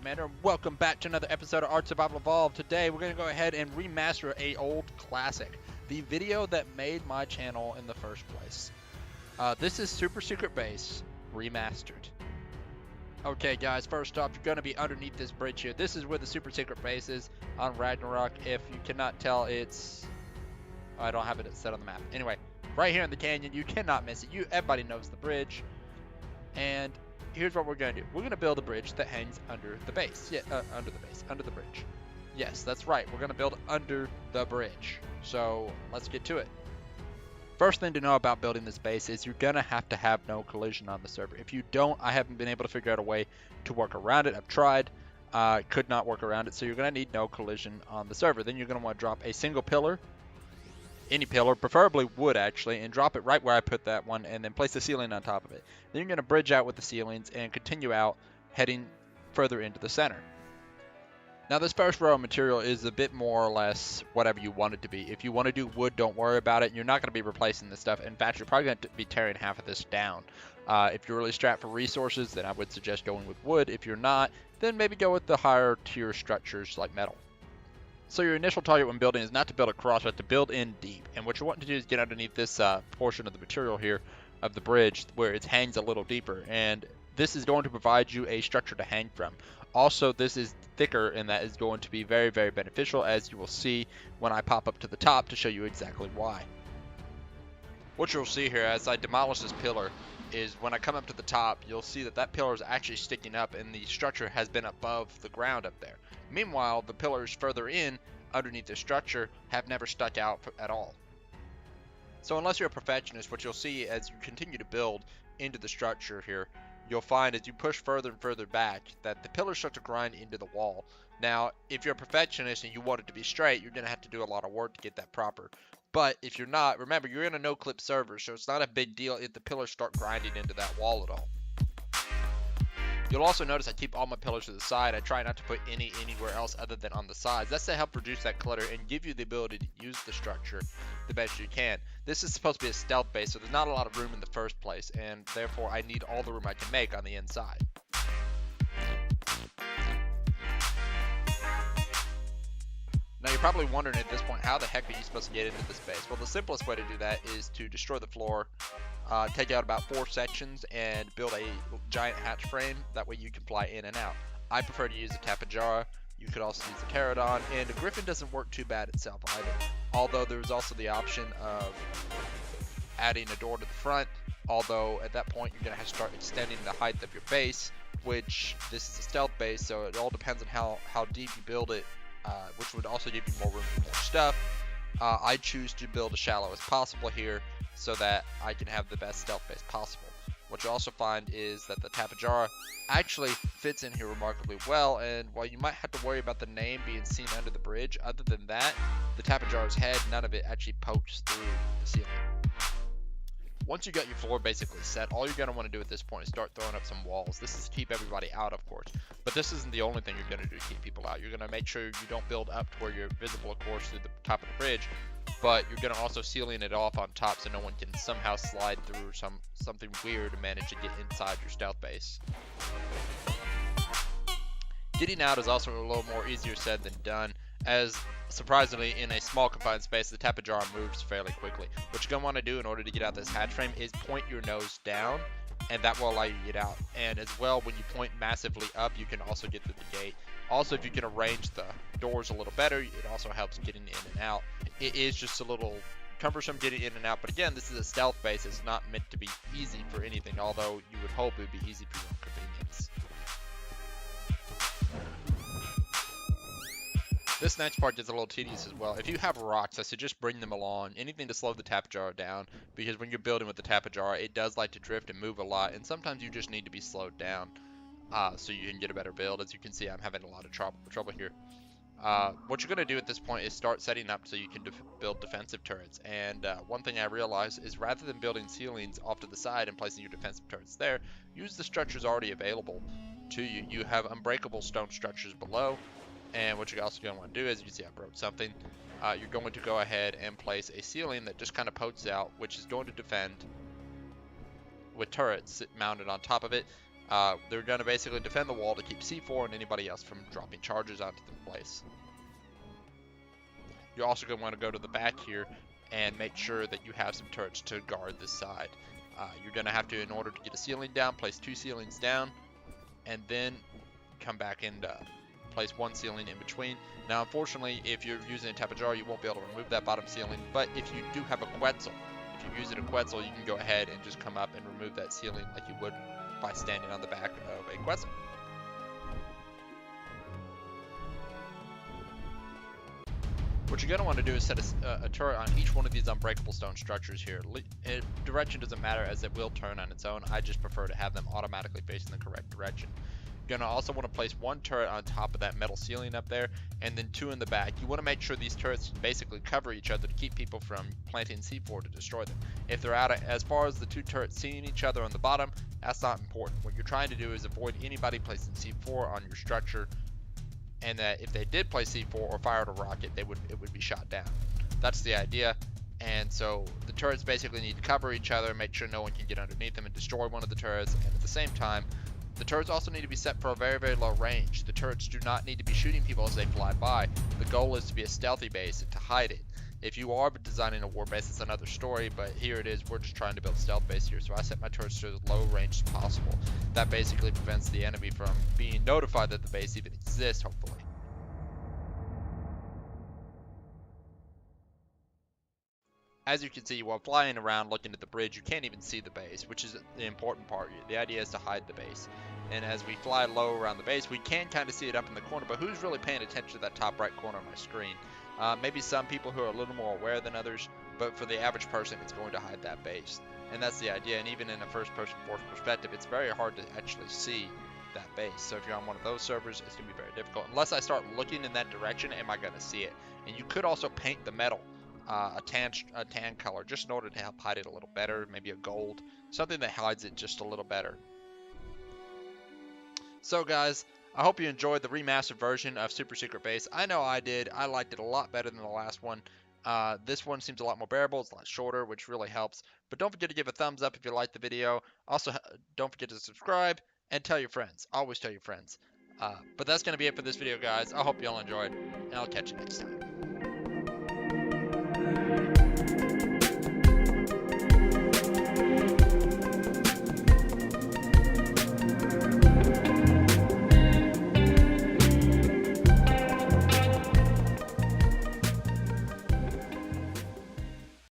Commander, and welcome back to another episode of Art Survival Evolved. Today we're going to go ahead and remaster a old classic, the video that made my channel in the first place. This is SuperSecret Base Remastered. Okay guys, first off, you're going to be underneath this bridge here. This is where the SuperSecret Base is on Ragnarok. If you cannot tell, I don't have it set on the map. Anyway, right here in the canyon, you cannot miss it. Everybody knows the bridge. And here's what we're going to do. We're going to build a bridge that hangs under the base. Yeah, under the bridge. Yes, that's right. We're going to build under the bridge. So let's get to it. First thing to know about building this base is you're going to have no collision on the server. If you don't, I haven't been able to figure out a way to work around it. I've tried. Could not work around it. So you're going to need no collision on the server. Then you're going to want to drop a single pillar. Any pillar, preferably wood actually, and drop it right where I put that one, and then place a ceiling on top of it. Then you're going to bridge out with the ceilings and continue out, heading further into the center. Now this first row of material is a bit more or less whatever you want it to be. If you want to do wood, don't worry about it. You're not going to be replacing this stuff. In fact, you're probably going to be tearing half of this down. If you're really strapped for resources, then I would suggest going with wood. If you're not, then maybe go with the higher tier structures like metal. So your initial target when building is not to build across, but to build in deep. And what you're wanting to do is get underneath this portion of the material here of the bridge where it hangs a little deeper. And this is going to provide you a structure to hang from. Also, this is thicker, and that is going to be very, very beneficial, as you will see when I pop up to the top to show you exactly why. What you'll see here as I demolish this pillar is when I come up to the top, you'll see that that pillar is actually sticking up and the structure has been above the ground up there. Meanwhile, the pillars further in underneath the structure have never stuck out at all. So unless you're a perfectionist, what you'll see as you continue to build into the structure here, you'll find as you push further and further back that the pillars start to grind into the wall. Now, if you're a perfectionist and you want it to be straight, you're going to have to do a lot of work to get that proper. But if you're not, remember, you're in a no-clip server, so it's not a big deal if the pillars start grinding into that wall at all. You'll also notice I keep all my pillars to the side. I try not to put anywhere else other than on the sides. That's to help reduce that clutter and give you the ability to use the structure the best you can. This is supposed to be a stealth base, so there's not a lot of room in the first place, and therefore I need all the room I can make on the inside. Now you're probably wondering at this point, how the heck are you supposed to get into this base? Well, the simplest way to do that is to destroy the floor, take out about 4 sections, and build a giant hatch frame. That way you can fly in and out. I prefer to use a Tapajara. You could also use a Caravan, and a Griffin doesn't work too bad itself either. Although there's also the option of adding a door to the front, although at that point you're going to have to start extending the height of your base, which this is a stealth base, so it all depends on how deep you build it, which would also give you more room for more stuff. I choose to build as shallow as possible here so that I can have the best stealth base possible. What you also find is that the Tapajara actually fits in here remarkably well, and while you might have to worry about the name being seen under the bridge, other than that, the Tapajara's head, none of it actually pokes through the ceiling. Once you got your floor basically set, all you're going to want to do at this point is start throwing up some walls. This is to keep everybody out, of course, but this isn't the only thing you're going to do to keep people out. You're going to make sure you don't build up to where you're visible, of course, through the top of the bridge, but you're going to also ceiling it off on top so no one can somehow slide through something weird and manage to get inside your stealth base. Getting out is also a little more easier said than done, as surprisingly, in a small confined space, the Tapajara moves fairly quickly. What you're going to want to do in order to get out this hatch frame is point your nose down, and that will allow you to get out. And as well, when you point massively up, you can also get through the gate. Also, if you can arrange the doors a little better, it also helps getting in and out. It is just a little cumbersome getting in and out, but again, this is a stealth base. It's not meant to be easy for anything, although you would hope it would be easy for your own convenience. This next part gets a little tedious as well. If you have rocks, I suggest bring them along. Anything to slow the Tapajara down, because when you're building with the Tapajara, it does like to drift and move a lot, and sometimes you just need to be slowed down so you can get a better build. As you can see, I'm having a lot of trouble here. What you're going to do at this point is start setting up so you can build defensive turrets. And one thing I realized is rather than building ceilings off to the side and placing your defensive turrets there, use the structures already available to you. You have unbreakable stone structures below. And what you're also going to want to do is, you can see I broke something, you're going to go ahead and place a ceiling that just kind of pokes out, which is going to defend with turrets mounted on top of it. They're going to basically defend the wall to keep C4 and anybody else from dropping charges onto the place. You're also going to want to go to the back here and make sure that you have some turrets to guard this side. You're going to have to, in order to get a ceiling down, place 2 ceilings down, and then come back and place 1 ceiling in between. Now, unfortunately, if you're using a Tapajar, you won't be able to remove that bottom ceiling, but if you do have a Quetzal, if you're using a Quetzal, you can go ahead and just come up and remove that ceiling like you would by standing on the back of a Quetzal. What you're going to want to do is set a turret on each one of these unbreakable stone structures here. Direction doesn't matter, as it will turn on its own. I just prefer to have them automatically facing the correct direction. You're going to also want to place 1 turret on top of that metal ceiling up there, and then 2 in the back. You want to make sure these turrets basically cover each other to keep people from planting C4 to destroy them. If they're out, as far as the 2 turrets seeing each other on the bottom, that's not important. What you're trying to do is avoid anybody placing C4 on your structure, and that if they did place C4 or fired a rocket, it would be shot down. That's the idea. And so the turrets basically need to cover each other, make sure no one can get underneath them and destroy one of the turrets. And at the same time, the turrets also need to be set for a very, very low range. The turrets do not need to be shooting people as they fly by. The goal is to be a stealthy base and to hide it. If you are designing a war base, it's another story, but here it is. We're just trying to build a stealth base here, so I set my turrets to as low range as possible. That basically prevents the enemy from being notified that the base even exists, hopefully. As you can see, while flying around looking at the bridge, you can't even see the base, which is the important part. The idea is to hide the base. And as we fly low around the base, we can kind of see it up in the corner, but who's really paying attention to that top right corner of my screen? Maybe some people who are a little more aware than others, but for the average person, it's going to hide that base. And that's the idea. And even in a first-person force perspective, it's very hard to actually see that base. So if you're on one of those servers, it's going to be very difficult. Unless I start looking in that direction, am I going to see it? And you could also paint the metal a tan color, just in order to help hide it a little better. Maybe a gold, something that hides it just a little better. So guys, I hope you enjoyed the remastered version of Super Secret Base. I know I did. I liked it a lot better than the last one. This one seems a lot more bearable. It's a lot shorter, which really helps. But don't forget to give a thumbs up if you liked the video. Also, don't forget to subscribe and tell your friends. Always tell your friends. But that's going to be it for this video, guys. I hope you all enjoyed, and I'll catch you next time.